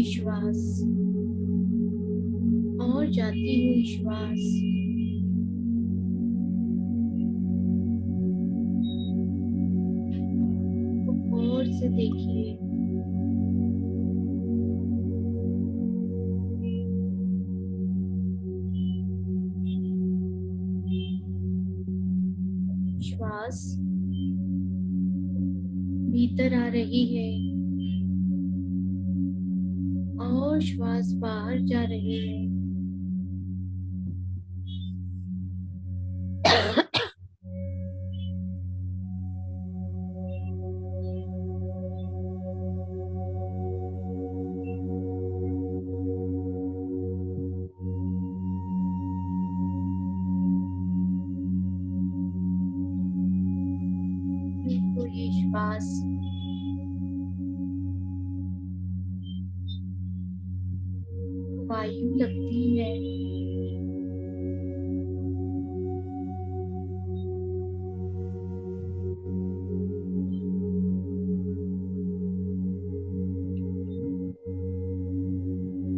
हुई श्वास और जाती हुई श्वास गौर से देखिए। श्वास भीतर आ रही है और श्वास बाहर जा रही है। तो ये श्वास वायु लगती है।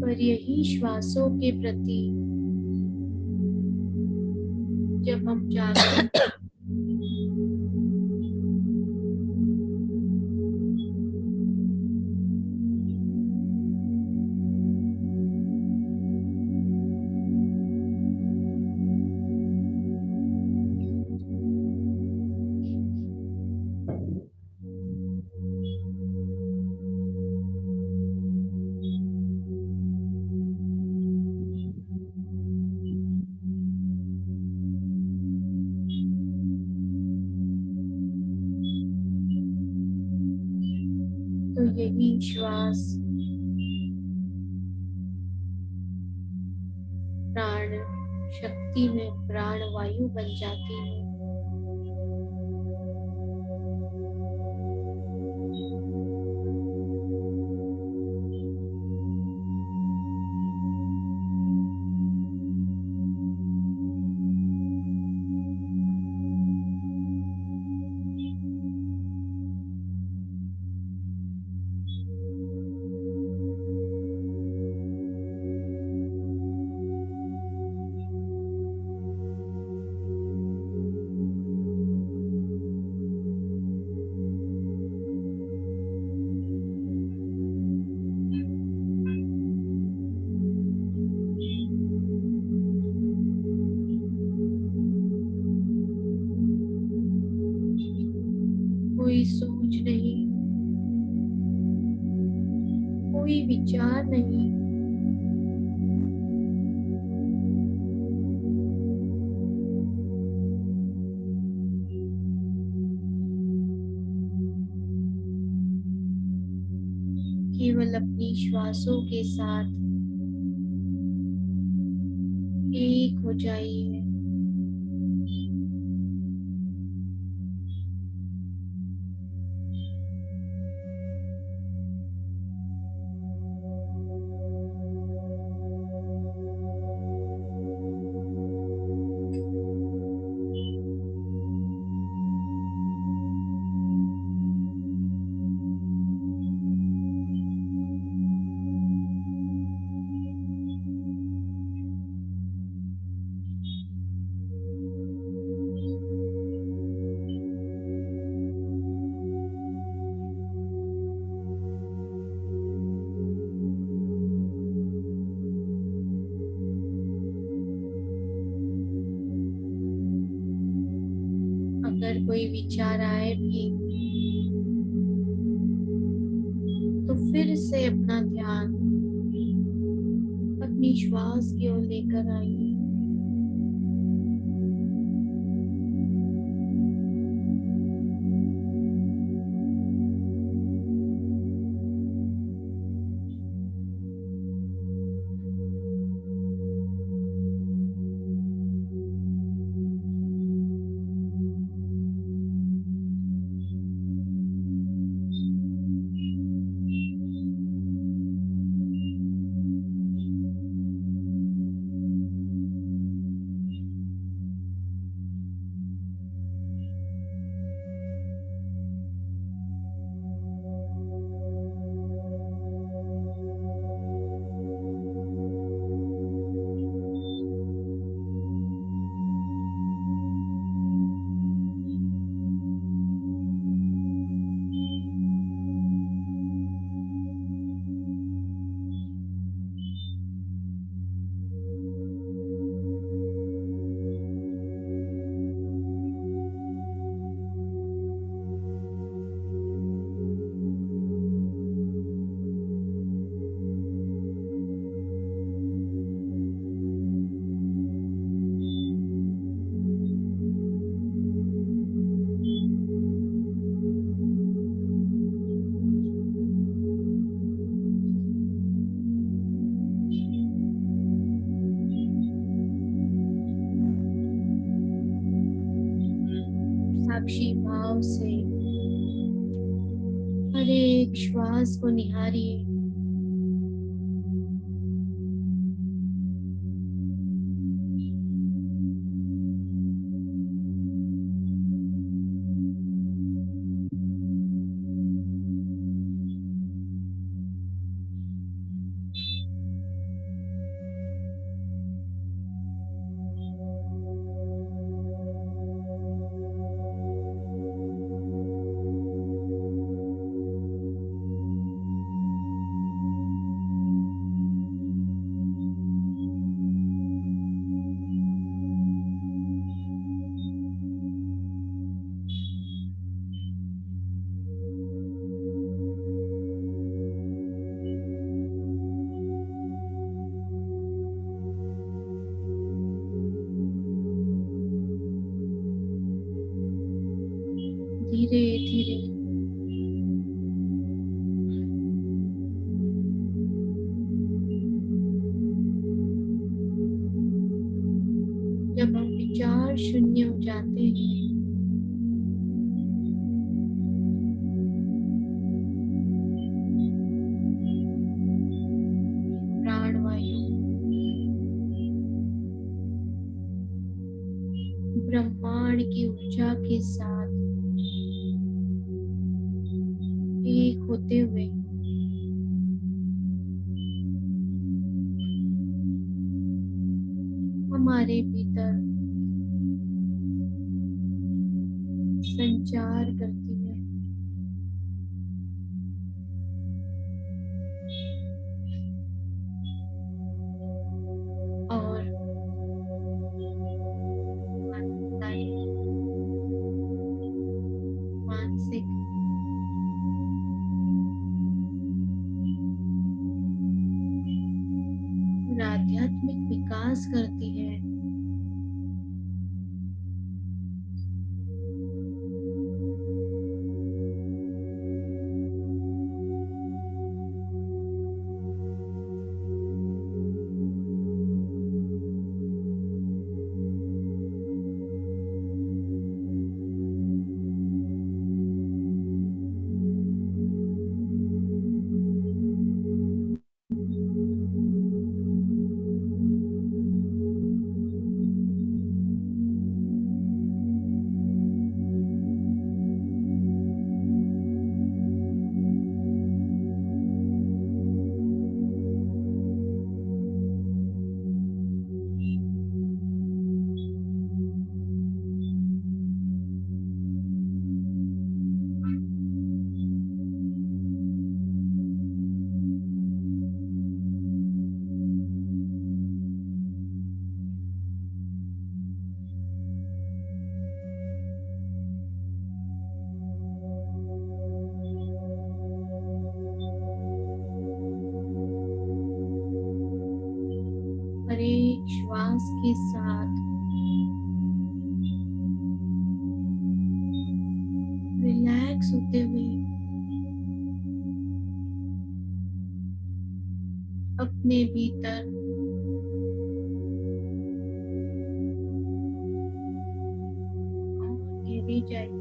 पर यही श्वासों के प्रति जब हम जागरूक तो यही श्वास प्राण शक्ति में प्राण वायु बन जाती है। कोई सोच नहीं, कोई विचार नहीं, केवल अपनी श्वासों के साथ एक हो जाइए। अगर कोई विचार आए भी तो फिर से अपना ध्यान अपनी श्वास की ओर लेकर आइए। साक्षी भाव से हर एक श्वास को निहारिए। धीरे धीरे जब हम विचार शून्य हो जाते हैं, प्राणवायु ब्रह्मांड की ऊर्जा के साथ एक होते हुए हमारे भीतर संचार करती है। और मानसिक और आध्यात्मिक विकास करती है। हर एक श्वास के साथ रिलैक्स होते हुए अपने भीतर और गहरी जाइए।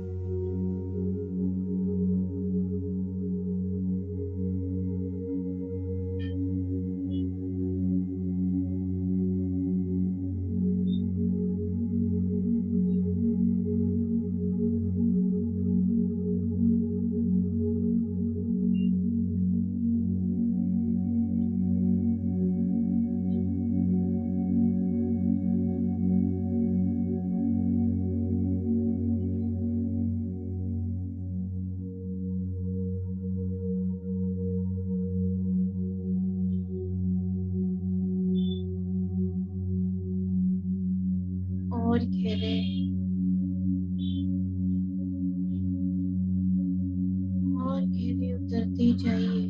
और गहरे और गहरे उतरते जाइए।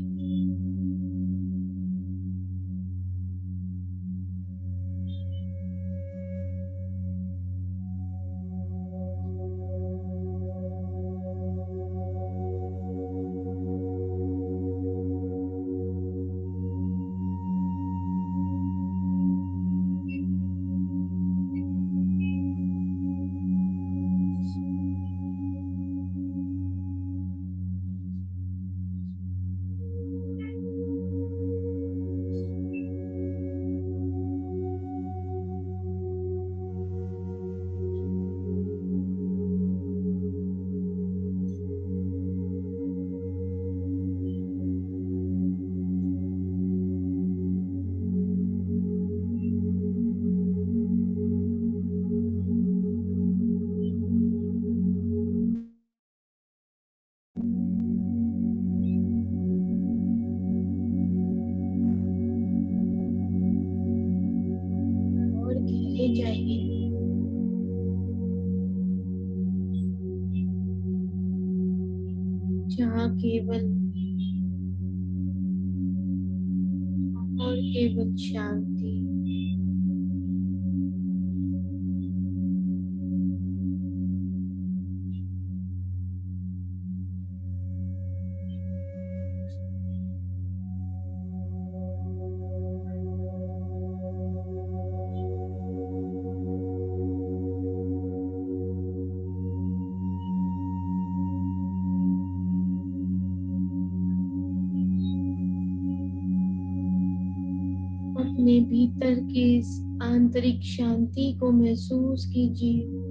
जाइए। जहाँ केवल और केवल शांति, अपने भीतर की इस आंतरिक शांति को महसूस कीजिए।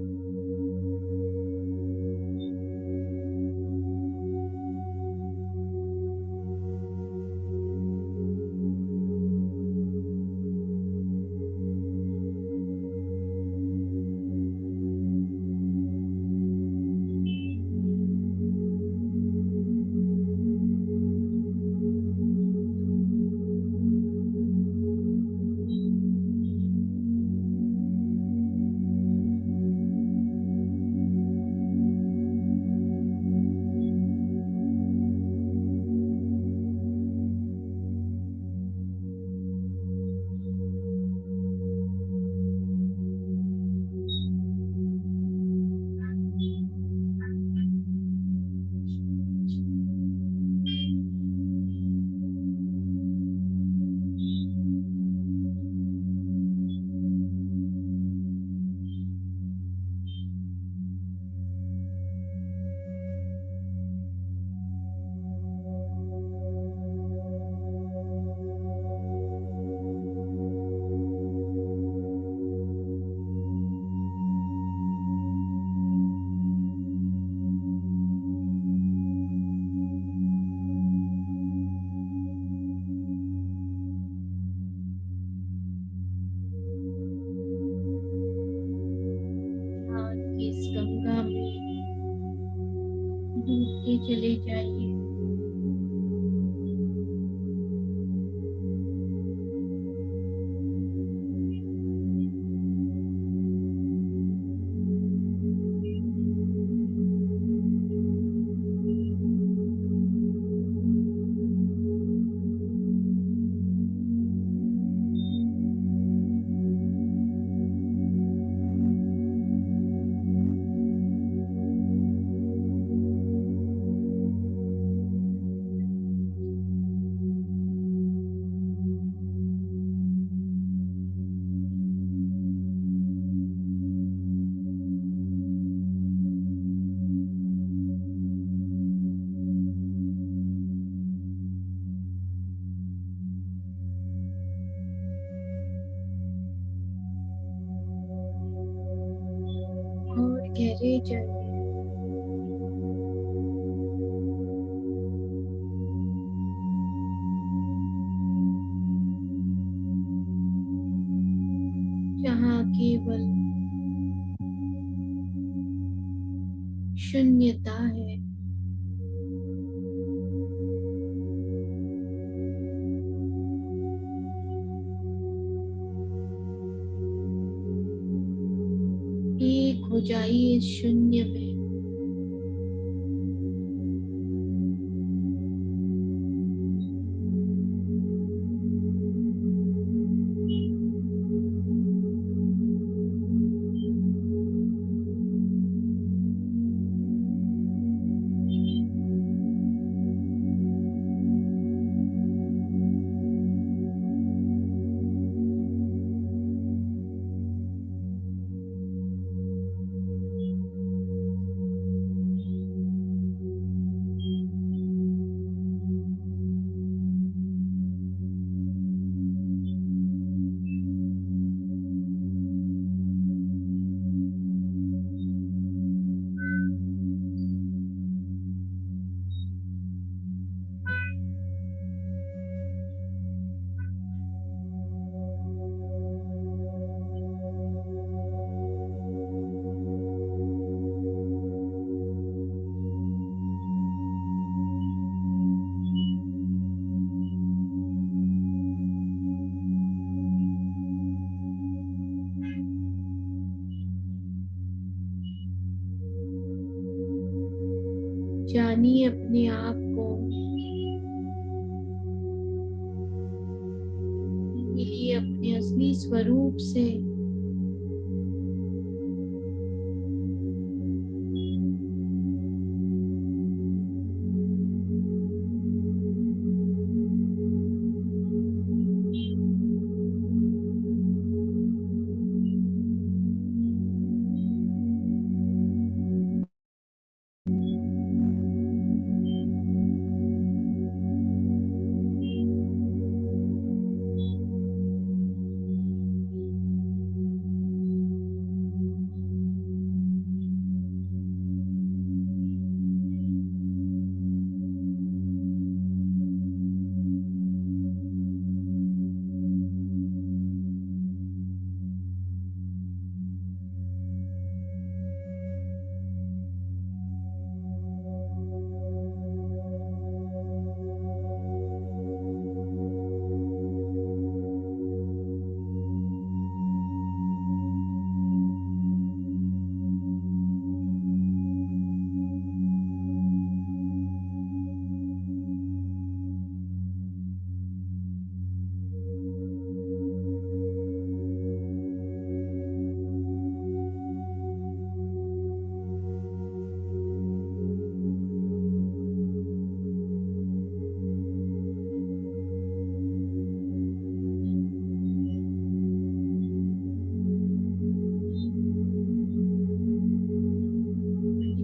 इस गंगा में डूबते चले जाइए। और गहरे जाइए। जहाँ केवल शून्यता है। एक हो जाइए इस शून्य में। जानिए अपने आप को, मिलिए अपने असली स्वरूप से।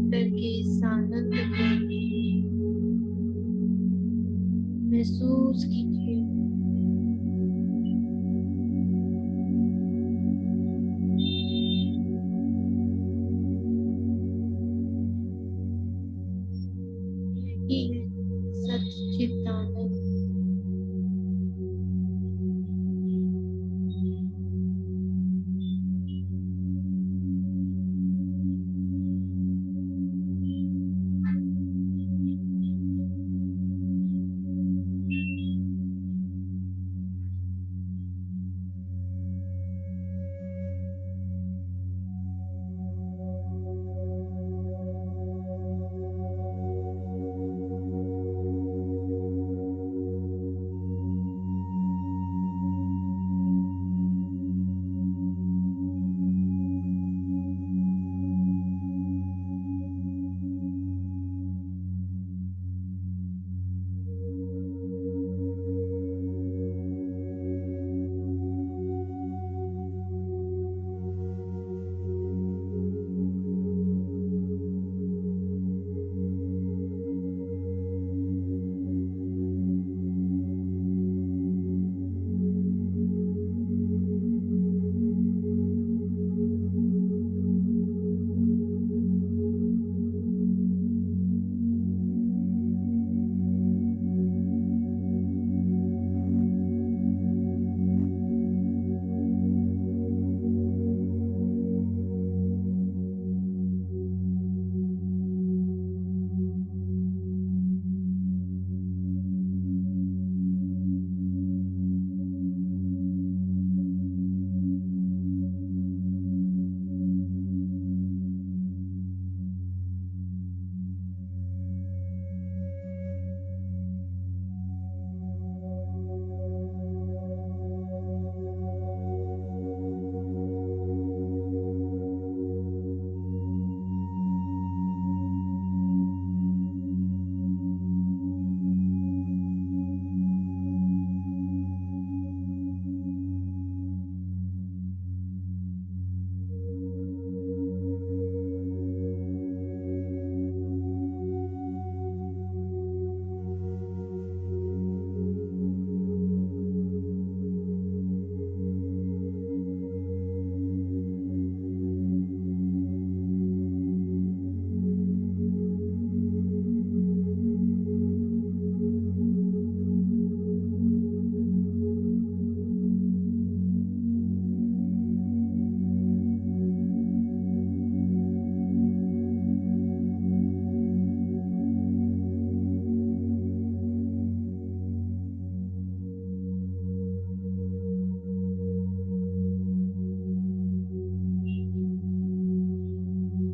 भीतर के इस आनंद को महसूस कीजिए। यही सच्चित आनंद।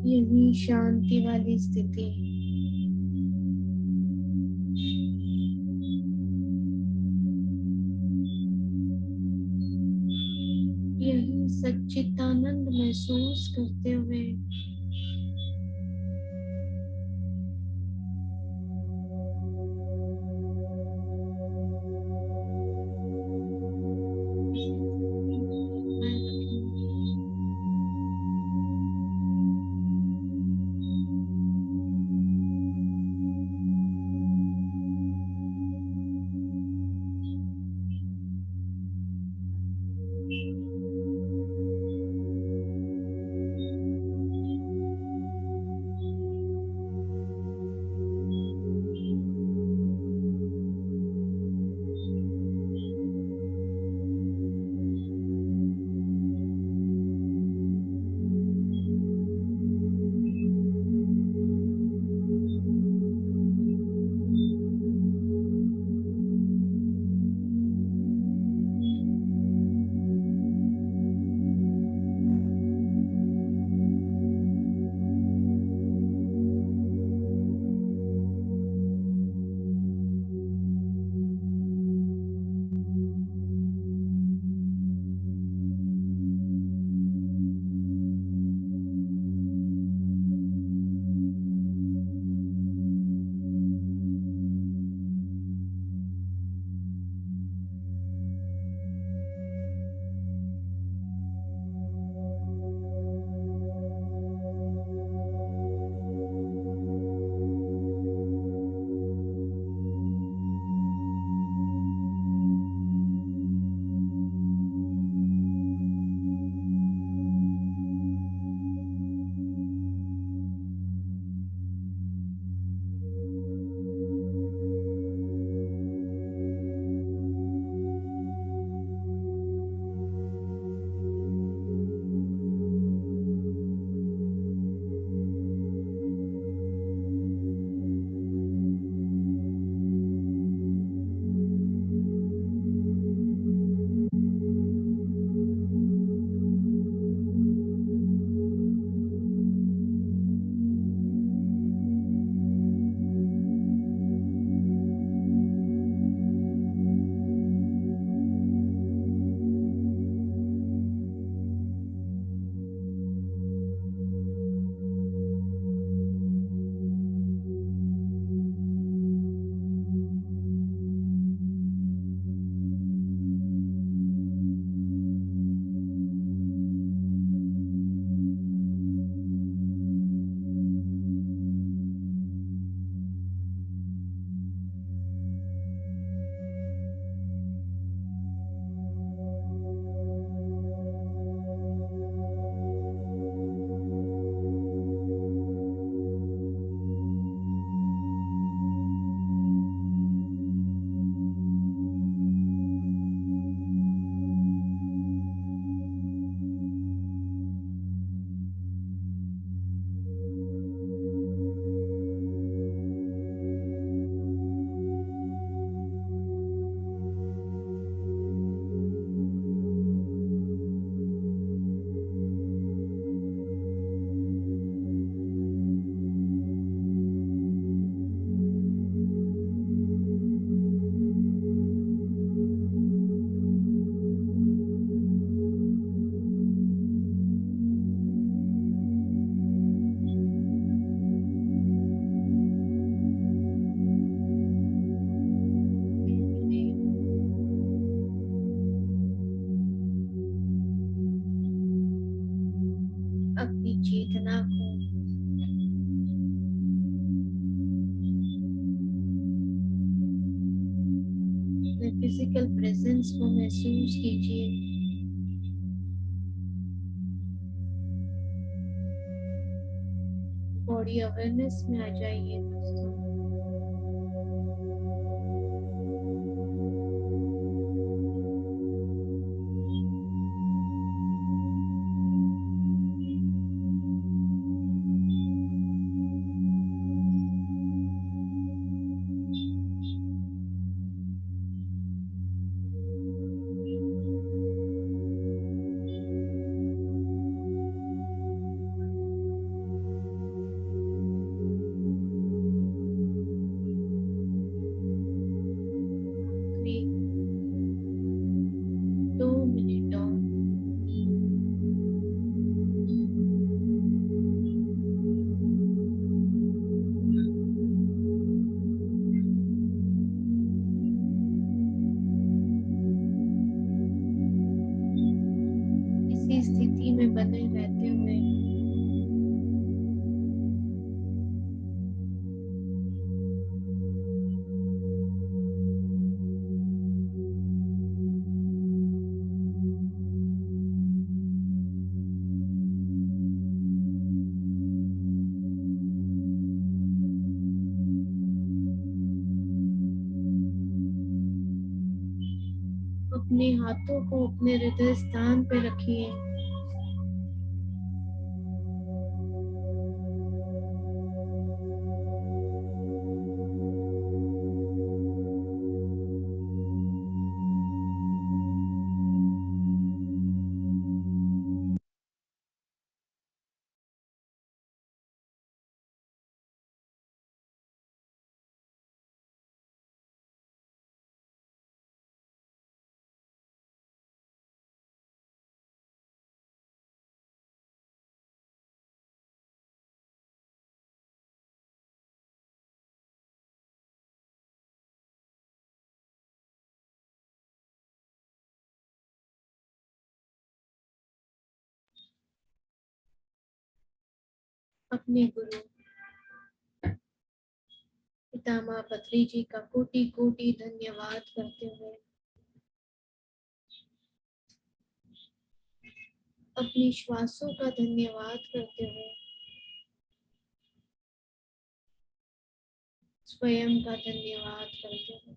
यही शांति वाली स्थिति। यही सच्चिदानंद महसूस करते हुए अपनी चेतना को फिजिकल प्रेजेंस को महसूस कीजिए। बॉडी अवेयरनेस में आ जाइए दोस्तों। इसी स्थिति में बने रहते हुए अपने हाथों को अपने हृदय स्थान पे रखिए। अपने गुरु पितामह पत्री जी का कोटि कोटि धन्यवाद करते हुए अपनी श्वासों का धन्यवाद करते हुए स्वयं का धन्यवाद करते हुए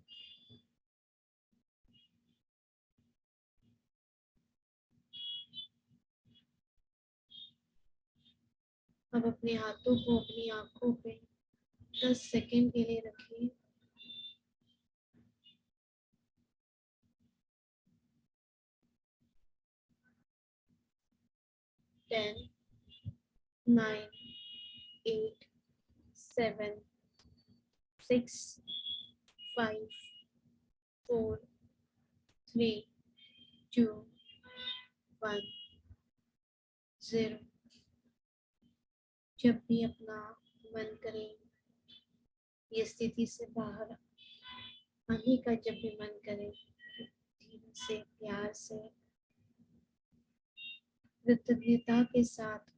अब अपने हाथों को अपनी आंखों पे 10 सेकंड के लिए रखिए। 10, 9, 8, 7, 6, 5, 4, 3, 2, 1, 0। जब भी अपना मन करे ये स्थिति से बाहर आने का, जब भी मन करे धीरे से, प्यार से, कृतज्ञता के साथ,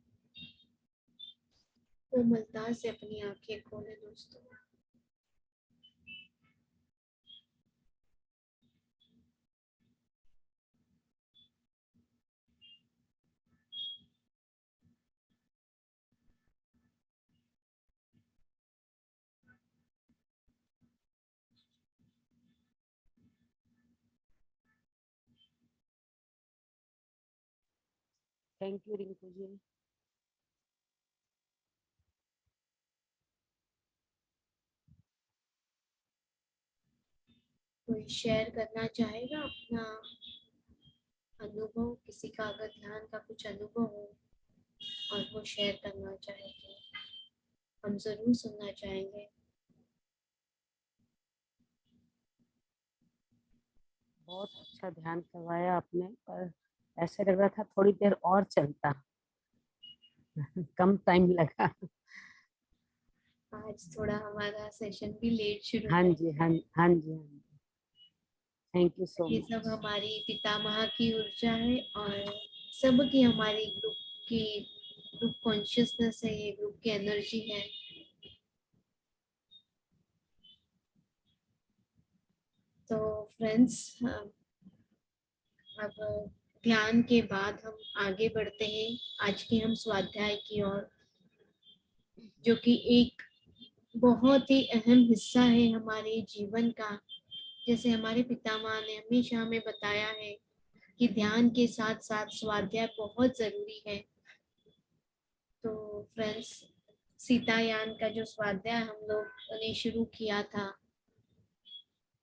कोमलता से अपनी आंखें खोले दोस्तों। Thank you Rinku ji. कोई शेयर करना चाहेगा अपना अनुभव, किसी का अगर ध्यान का कुछ अनुभव हो और वो शेयर करना चाहे तो हम जरूर सुनना चाहेंगे। बहुत अच्छा ध्यान करवाया आपने, पर ऐसे लग रहा था थोड़ी देर और चलता। कम टाइम लगा। आज थोड़ा हमारा सेशन भी लेट शुरू हाँ है। जी, हाँ जी, हाँ जी, हाँ जी। थैंक यू सो ये सब मच। हमारी पितामह की ऊर्जा है और सबकी हमारी ग्रुप कॉन्शियसनेस है, ये ग्रुप की एनर्जी है। तो फ्रेंड्स, अब ध्यान के बाद हम आगे बढ़ते हैं आज के हम स्वाध्याय की ओर, जो कि एक बहुत ही अहम हिस्सा है हमारे जीवन का। जैसे हमारे पितामह ने हमेशा हमें बताया है कि ध्यान के साथ साथ स्वाध्याय बहुत जरूरी है। तो फ्रेंड्स, सीतायान का जो स्वाध्याय हम लोग ने शुरू किया था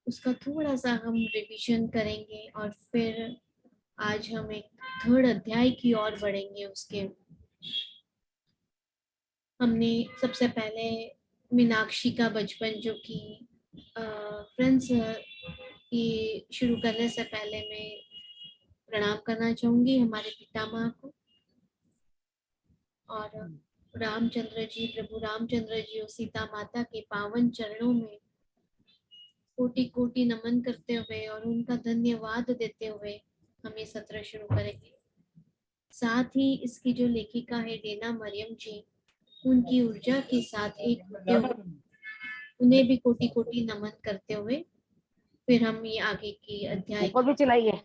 उसका थोड़ा सा हम रिवीजन करेंगे और फिर आज हम एक थर्ड अध्याय की ओर बढ़ेंगे। उसके हमने सबसे पहले मीनाक्षी का बचपन, जो कि फ्रेंड्स, ये शुरू करने से पहले मैं प्रणाम करना चाहूंगी हमारे पितामह को और रामचंद्र जी, प्रभु रामचंद्र जी और सीता माता के पावन चरणों में कोटि कोटि नमन करते हुए और उनका धन्यवाद देते हुए हम ये सत्र शुरू करेंगे। साथ ही इसकी जो लेखिका है डेना मरियम जी, उनकी ऊर्जा के साथ एक होते हुए उन्हें भी कोटि कोटि नमन करते हुए फिर हम ये आगे की अध्याय ऊपर भी चलाइए,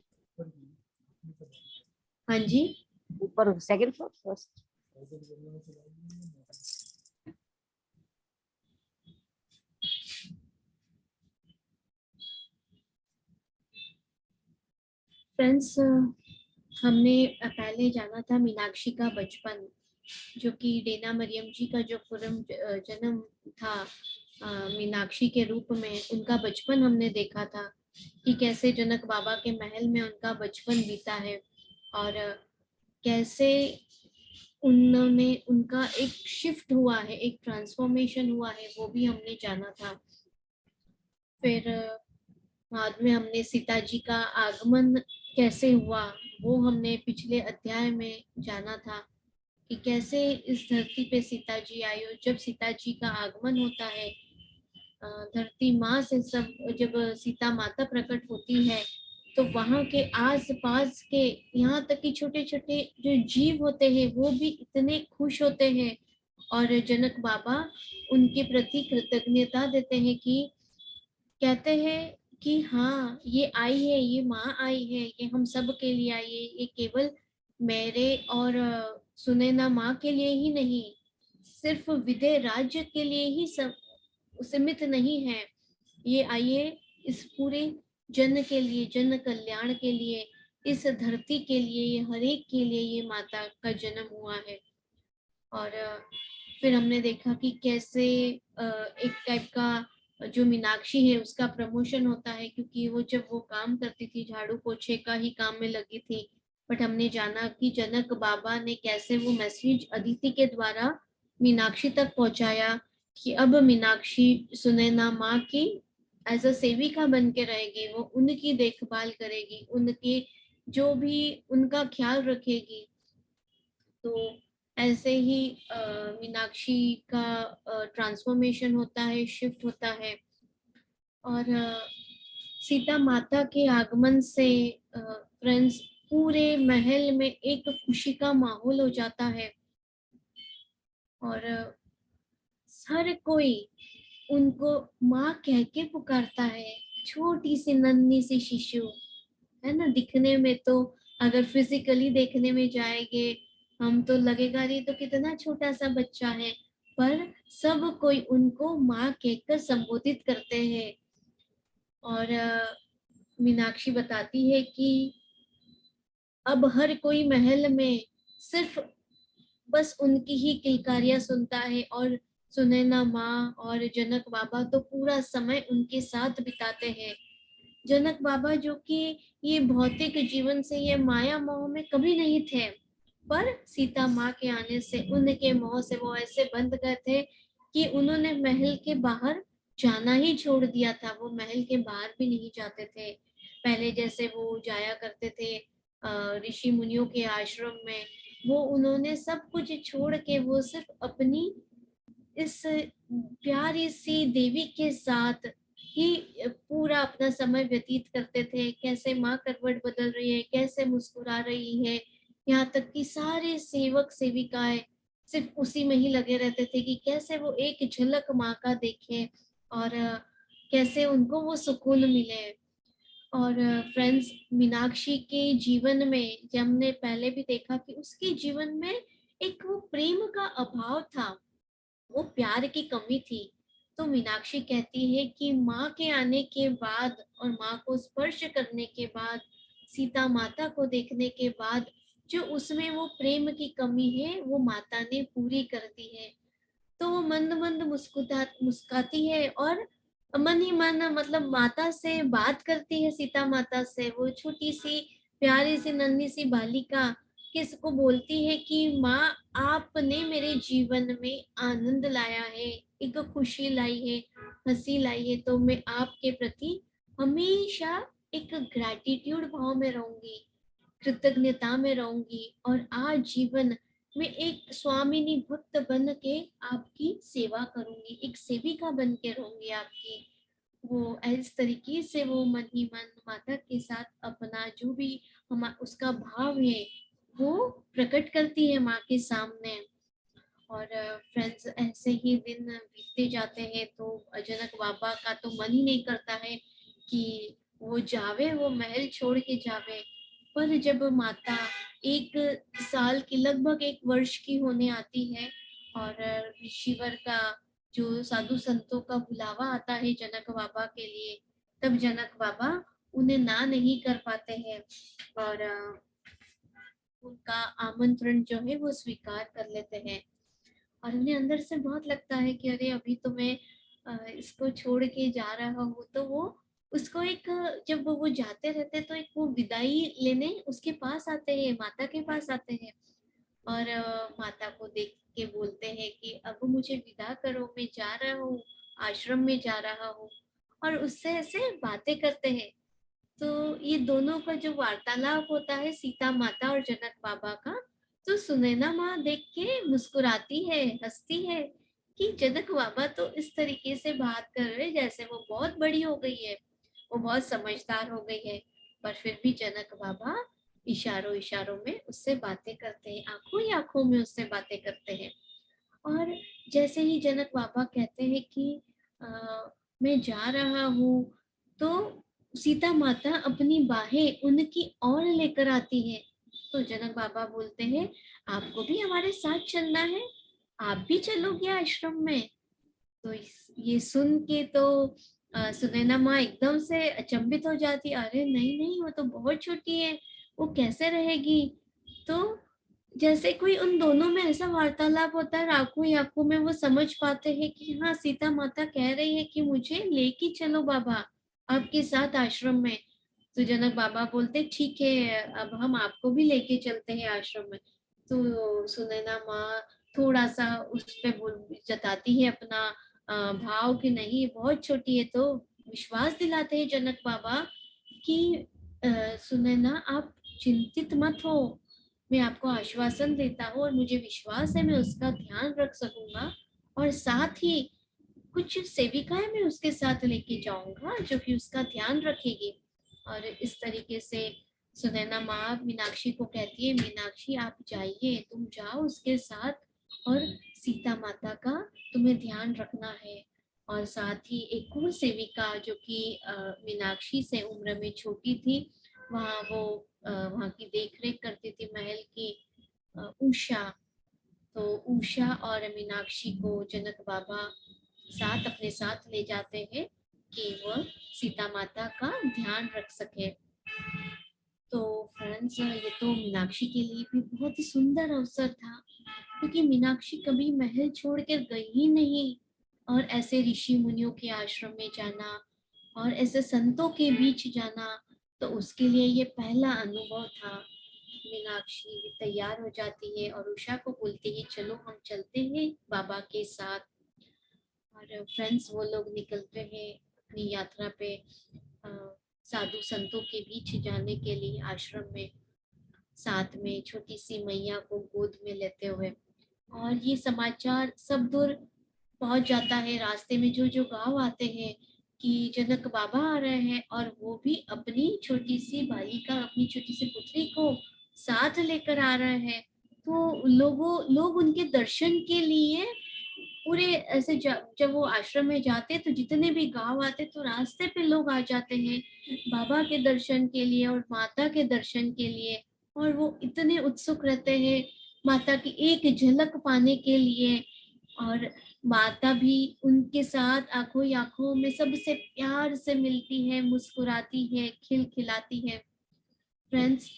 हाँ जी ऊपर सेकंड फ्लोर फर्स्ट। फ्रेंड्स, हमने पहले जाना था मीनाक्षी का बचपन, जो कि डेना मरियम जी का जो पूर्व जन्म था मीनाक्षी के रूप में, उनका बचपन हमने देखा था कि कैसे जनक बाबा के महल में उनका बचपन बीता है और कैसे उन्होंने उनका एक शिफ्ट हुआ है, एक ट्रांसफॉर्मेशन हुआ है, वो भी हमने जाना था। फिर बाद में हमने सीता जी का आगमन कैसे हुआ वो हमने पिछले अध्याय में जाना था कि कैसे इस धरती पे सीता जी आई, और जब सीता जी का आगमन होता है धरती माँ से, सब जब सीता माता प्रकट होती है तो वहाँ के आस पास के यहाँ तक कि छोटे छोटे जो जीव होते हैं वो भी इतने खुश होते हैं और जनक बाबा उनके प्रति कृतज्ञता देते हैं कि कहते हैं कि हाँ ये आई है, ये माँ आई है, ये हम सब के लिए आई है, ये केवल मेरे और सुनैना माँ के लिए ही नहीं, सिर्फ विदय राज्य के लिए ही सब सीमित नहीं है, ये आइए इस पूरे जन के लिए, जन कल्याण के लिए, इस धरती के लिए, ये हर एक के लिए ये माता का जन्म हुआ है। और फिर हमने देखा कि कैसे एक टाइप का जो मीनाक्षी है उसका प्रमोशन होता है, क्योंकि वो जब वो काम करती थी झाड़ू पोछे का ही काम में लगी थी, बट हमने जाना कि जनक बाबा ने कैसे वो मैसेज अदिति के द्वारा मीनाक्षी तक पहुंचाया कि अब मीनाक्षी सुनैना माँ की एज अ सेविका बन के रहेगी, वो उनकी देखभाल करेगी, उनके जो भी उनका ख्याल रखेगी। तो ऐसे ही मीनाक्षी का ट्रांसफॉर्मेशन होता है, शिफ्ट होता है और सीता माता के आगमन से फ्रेंड्स पूरे महल में एक खुशी का माहौल हो जाता है और हर कोई उनको माँ कह के पुकारता है। छोटी सी नन्ही सी शिशु है ना, दिखने में तो अगर फिजिकली देखने में जाएंगे हम तो लगेगा ये तो कितना छोटा सा बच्चा है, पर सब कोई उनको माँ कहकर संबोधित करते हैं। और मीनाक्षी बताती है कि अब हर कोई महल में सिर्फ बस उनकी ही किलकारियां सुनता है और सुनैना माँ और जनक बाबा तो पूरा समय उनके साथ बिताते हैं। जनक बाबा जो कि ये भौतिक जीवन से, ये माया मोह में कभी नहीं थे, पर सीता माँ के आने से उनके मोह से वो ऐसे बंध गए थे कि उन्होंने महल के बाहर जाना ही छोड़ दिया था, वो महल के बाहर भी नहीं जाते थे पहले जैसे वो जाया करते थे ऋषि मुनियों के आश्रम में। वो उन्होंने सब कुछ छोड़ के वो सिर्फ अपनी इस प्यारी सी देवी के साथ ही पूरा अपना समय व्यतीत करते थे। कैसे माँ करवट बदल रही है, कैसे मुस्कुरा रही है, यहाँ तक कि सारे सेवक सेविकाएं सिर्फ उसी में ही लगे रहते थे कि कैसे वो एक झलक माँ का देखें और कैसे उनको वो सुकून मिले। और फ्रेंड्स, मीनाक्षी के जीवन में जब हमने पहले भी देखा कि उसके जीवन में एक वो प्रेम का अभाव था, वो प्यार की कमी थी। तो मीनाक्षी कहती है कि माँ के आने के बाद और माँ को स्पर्श करने के बाद, सीता माता को देखने के बाद जो उसमें वो प्रेम की कमी है वो माता ने पूरी कर दी है। तो वो मंद मंद मुस्काती है और मन ही मन मतलब माता से बात करती है, सीता माता से। वो छोटी सी प्यारी सी नन्ही सी बालिका किसको बोलती है कि माँ आपने मेरे जीवन में आनंद लाया है, एक खुशी लाई है, हंसी लाई है, तो मैं आपके प्रति हमेशा एक ग्रैटिट्यूड भाव में रहूंगी, कृतज्ञता में रहूंगी और आज जीवन में एक स्वामिनी भक्त बन के आपकी सेवा करूंगी, एक सेविका बन के रहूंगी आपकी। वो इस तरीके से वो मन ही मन माता के साथ अपना जो भी हम उसका भाव है वो प्रकट करती है माँ के सामने। और फ्रेंड्स, ऐसे ही दिन बीतते जाते हैं तो जनक बाबा का तो मन ही नहीं करता है कि वो जावे, वो महल छोड़ के जावे। पर जब माता 1 साल की, लगभग 1 वर्ष की होने आती है और ऋषिवर का, जो साधु संतों का बुलावा आता है जनक बाबा के लिए, तब जनक बाबा उन्हें ना नहीं कर पाते हैं और उनका आमंत्रण जो है वो स्वीकार कर लेते हैं। और उन्हें अंदर से बहुत लगता है कि अरे अभी तो मैं इसको छोड़ के जा रहा हूँ। तो वो उसको एक, जब वो जाते रहते तो एक वो विदाई लेने उसके पास आते हैं, माता के पास आते हैं और माता को देख के बोलते हैं कि अब मुझे विदा करो, मैं जा रहा हूँ, आश्रम में जा रहा हूँ। और उससे ऐसे बातें करते हैं। तो ये दोनों का जो वार्तालाप होता है सीता माता और जनक बाबा का, तो सुनैना माँ देख के मुस्कुराती है, हंसती है कि जनक बाबा तो इस तरीके से बात कर रहे जैसे वो बहुत बड़ी हो गई है, वो बहुत समझदार हो गई है। पर फिर भी जनक बाबा इशारों इशारों में उससे बातें करते हैं, आंखों ही आंखों में उससे बातें करते हैं। और जैसे ही जनक बाबा कहते हैं कि अ, मैं जा रहा हूँ, तो सीता माता अपनी बाहें उनकी ओर लेकर आती है। तो जनक बाबा बोलते हैं, आपको भी हमारे साथ चलना है, आप भी चलोगे आश्रम में? तो ये सुन के तो सुनैना माँ एकदम से अचंभित हो जाती, अरे नहीं नहीं, वो तो बहुत छोटी है, वो कैसे रहेगी? तो जैसे कोई उन दोनों में ऐसा वार्तालाप होता है, आंखों ही आंखों में वो समझ पाते हैं कि हाँ, सीता माता कह रही है कि मुझे लेके चलो बाबा आपके साथ आश्रम में। तो जनक बाबा बोलते ठीक है, अब हम आपको भी लेके चलते हैं आश्रम में। तो सुनैना माँ थोड़ा सा उस पे जताती है अपना भाव कि नहीं, बहुत छोटी है। तो विश्वास दिलाते हैं जनक बाबा कि सुनैना, आप चिंतित मत हो, मैं आपको आश्वासन देता हूँ और मुझे विश्वास है मैं उसका ध्यान रख सकूंगा। और साथ ही कुछ सेविकाएं मैं उसके साथ लेके जाऊंगा जो कि उसका ध्यान रखेगी। और इस तरीके से सुनैना माँ मीनाक्षी को कहती है, मीनाक्षी आप जाइए, तुम जाओ उसके साथ और सीता माता का तुम्हें ध्यान रखना है। और साथ ही एक और सेविका जो कि मीनाक्षी से उम्र में छोटी थी, वहाँ वो वहाँ की देख रेख करती थी महल की, उषा। तो उषा और मीनाक्षी को जनक बाबा साथ अपने साथ ले जाते हैं कि वह सीता माता का ध्यान रख सके। तो फ्रेंड्स, ये तो मीनाक्षी के लिए भी बहुत ही सुंदर अवसर था, क्योंकि मीनाक्षी कभी महल छोड़कर गई ही नहीं। और ऐसे ऋषि मुनियों के आश्रम में जाना और ऐसे संतों के बीच जाना, तो उसके लिए ये पहला अनुभव था। मीनाक्षी भी तैयार हो जाती है और उषा को बोलती है, चलो हम चलते हैं बाबा के साथ। और फ्रेंड्स, वो लोग निकलते हैं अपनी यात्रा पे अ, साधु संतों के बीच जाने के लिए आश्रम में, साथ में छोटी सी मैया को गोद में लेते हुए। और ये समाचार सब दूर पहुंच जाता है। रास्ते में जो जो गांव आते हैं कि जनक बाबा आ रहे हैं, और वो भी अपनी छोटी सी बालिका, अपनी छोटी सी पुत्री को साथ लेकर आ रहे हैं। तो लोग उनके दर्शन के लिए पूरे ऐसे जब वो आश्रम में जाते तो जितने भी गांव आते तो रास्ते पे लोग आ जाते हैं बाबा के दर्शन के लिए और माता के दर्शन के लिए। और वो इतने उत्सुक रहते हैं माता की एक झलक पाने के लिए। और माता भी उनके साथ आंखों ही आंखों में सबसे प्यार से मिलती है, मुस्कुराती है, खिलखिलाती है। फ्रेंड्स,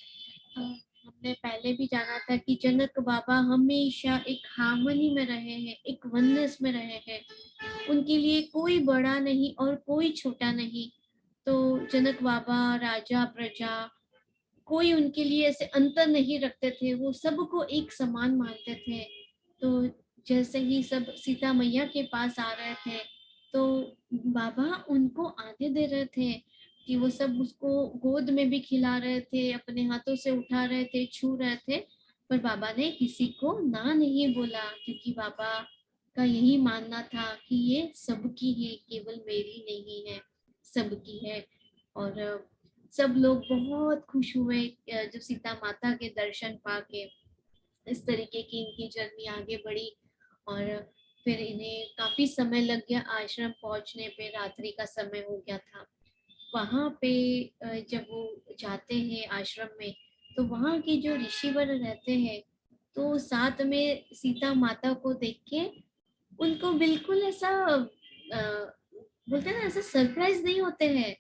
हमने पहले भी जाना था कि जनक बाबा हमेशा एक हार्मनी में रहे हैं, एक वननेस में रहे हैं। उनके लिए कोई बड़ा नहीं और कोई छोटा नहीं। तो जनक बाबा, राजा, प्रजा, कोई उनके लिए ऐसे अंतर नहीं रखते थे, वो सबको एक समान मानते थे। तो जैसे ही सब सीता मैया के पास आ रहे थे, तो बाबा उनको आने दे रहे थे कि वो सब उसको गोद में भी खिला रहे थे, अपने हाथों से उठा रहे थे, छू रहे थे। पर बाबा ने किसी को ना नहीं बोला, क्योंकि बाबा का यही मानना था कि ये सबकी है, केवल मेरी नहीं है, सबकी है। और सब लोग बहुत खुश हुए जब सीता माता के दर्शन पाके। इस तरीके की इनकी जर्नी आगे बढ़ी और फिर इन्हें काफी समय लग गया आश्रम पहुंचने पे, रात्रि का समय हो गया था। वहां पे जब वो जाते हैं आश्रम में, तो वहां के जो ऋषिवर रहते हैं, तो साथ में सीता माता को देख के उनको बिल्कुल ऐसा बोलते हैं ना, ऐसा सरप्राइज नहीं होते हैं,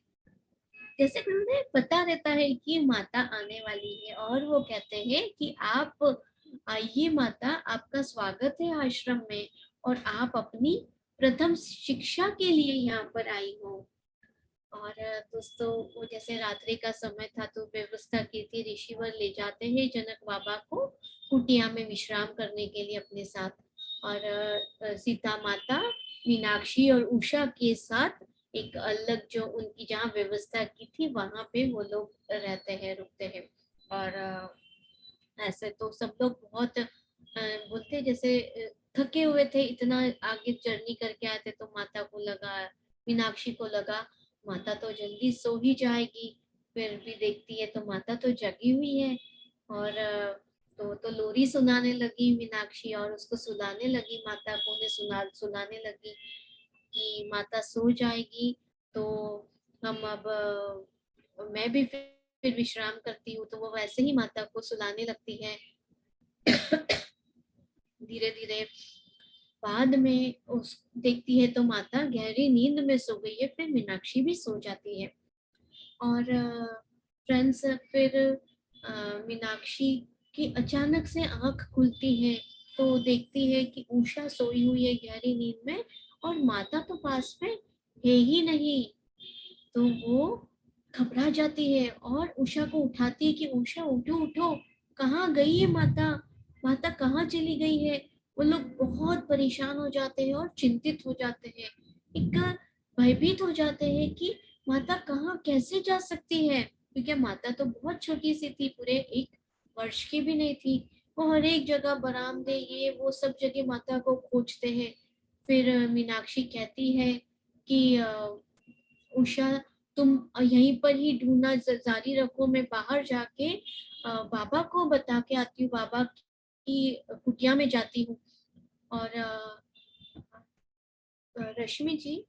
जैसे कि उन्हें पता रहता है कि माता आने वाली है, और वो कहते हैं कि आप आइए माता, आपका स्वागत है आश्रम में, और आप अपनी प्रथम शिक्षा के लिए यहाँ पर आई हो। और दोस्तों, वो जैसे रात्रि का समय था तो व्यवस्था की थी, ऋषिवर ले जाते हैं जनक बाबा को कुटिया में विश्राम करने के लिए अपने साथ। और सीता माता, मीनाक्षी और उषा के साथ एक अलग जो उनकी जहाँ व्यवस्था की थी वहां पे वो लोग रहते हैं, रुकते हैं। और ऐसे तो सब लोग बहुत बोलते जैसे थके हुए थे, इतना आगे जर्नी करके आए थे, तो माता को लगा, मीनाक्षी को लगा माता तो जल्दी सो ही जाएगी, फिर भी देखती है तो माता तो जगी हुई है। और तो लोरी सुनाने लगी मीनाक्षी, और उसको सुलाने लगी, माता को उन्हें सुनाने लगी कि माता सो जाएगी, तो हम अब मैं भी फिर विश्राम करती हूँ। तो वो वैसे ही माता को सुलाने लगती है। धीरे धीरे बाद में उस देखती है तो माता गहरी नींद में सो गई है, फिर मीनाक्षी भी सो जाती है। और फ्रेंड्स, फिर मीनाक्षी की अचानक से आंख खुलती है, तो देखती है कि उषा सोई हुई है गहरी नींद में, और माता तो पास में है ही नहीं। तो वो घबरा जाती है और उषा को उठाती है कि उषा उठो उठो, कहाँ गई है माता, माता कहाँ चली गई है। वो लोग बहुत परेशान हो जाते हैं और चिंतित हो जाते हैं, एक भयभीत हो जाते हैं कि माता कहाँ कैसे जा सकती है, क्योंकि माता तो बहुत छोटी सी थी, पूरे 1 वर्ष की भी नहीं थी। वो हर एक जगह, बरामदे, ये वो सब जगह माता को खोजते हैं। फिर मीनाक्षी कहती है कि उषा, तुम यहीं पर ही ढूंढना जारी रखो, मैं बाहर जाके बाबा को बता के आती हूँ, बाबा की कुटिया में जाती हूँ। और रश्मि जी,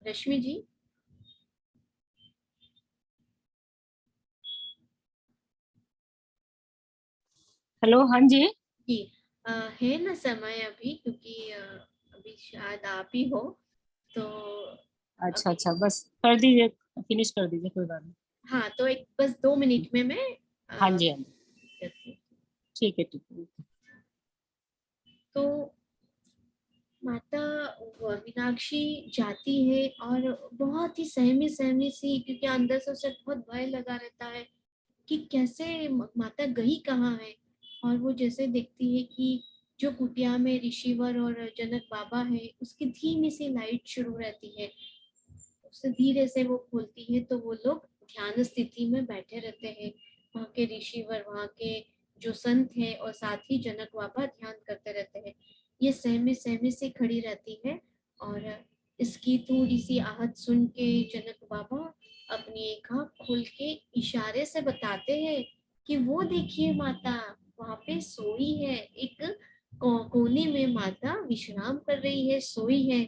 रश्मि जी, हेलो, हाँ जी। जी, है ना समय अभी, क्योंकि अभी शायद आप ही हो, तो अच्छा अभी, अच्छा, बस कर दीजिए, फिनिश कर दीजिए, कोई बात नहीं। हाँ, तो एक बस 2 मिनट में मैं हाँ जी, हाँ जी, करती हूँ। ठीक है, ठीक है। तो माता मीनाक्षी जाती है और बहुत ही सहमी सहमी सी, क्योंकि अंदर से उसे बहुत भय लगा रहता है कि कैसे माता गई कहाँ है। और वो जैसे देखती है कि जो कुटिया में ऋषिवर और जनक बाबा है, उसकी धीमी सी लाइट शुरू रहती है, उसे धीरे से वो खोलती है, तो वो लोग ध्यान स्थिति में बैठे रहते हैं। वहाँ के ऋषिवर, वहाँ के जो संत हैं और साथ ही जनक बाबा ध्यान करते रहते हैं। ये सहमे सहमे से खड़ी रहती है, और इसकी थोड़ी सी आहट सुन के जनक बाबा अपनी एक आंख खोल के इशारे से बताते हैं कि वो देखिए माता वहां पे सोई है, एक कोने में माता विश्राम कर रही है, सोई है।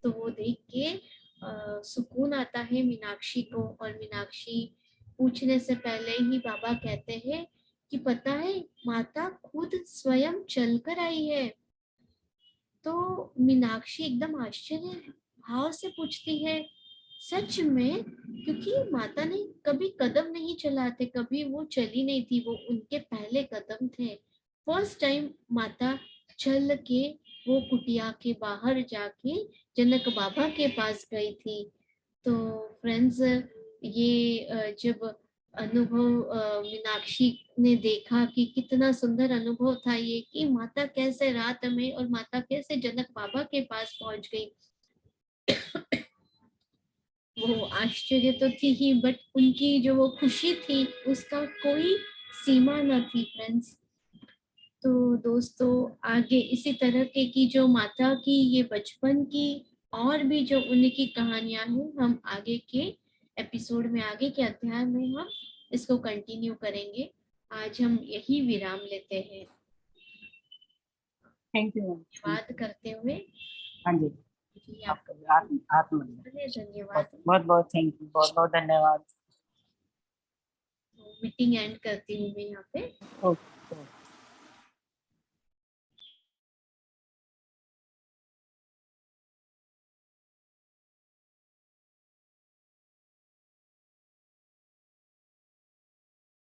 तो वो देख के सुकून आता है मीनाक्षी को, और मीनाक्षी पूछने से पहले ही बाबा कहते हैं कि पता है, माता खुद स्वयं चलकर आई है। तो मीनाक्षी एकदम आश्चर्य भाव से पूछती है, सच में? क्योंकि माता ने कभी कदम नहीं चलाते, कभी वो चली नहीं थी, वो उनके पहले कदम थे। फर्स्ट टाइम माता चल के वो कुटिया के बाहर जाके जनक बाबा के पास गई थी। तो फ्रेंड्स, ये जब अनुभव मीनाक्षी ने देखा कि कितना सुंदर अनुभव था ये, कि माता कैसे रात में और माता कैसे जनक बाबा के पास पहुंच गई। वो आश्चर्य तो थी ही, बट उनकी जो वो खुशी थी उसका कोई सीमा न थी फ्रेंड्स। तो दोस्तों, आगे इसी तरह के की जो माता की ये बचपन की और भी जो उनकी कहानियां हैं, हम आगे के एपिसोड में, आगे के अध्याय में हम इसको कंटिन्यू करेंगे। आज हम यही विराम लेते हैं। Thank you. बात करते हुए हाँ जी, जी आपका आत्म धन्यवाद। बहुत बहुत थैंक यू, बहुत बहुत धन्यवाद। मीटिंग एंड करती हूँ मैं यहाँ पे। ओके।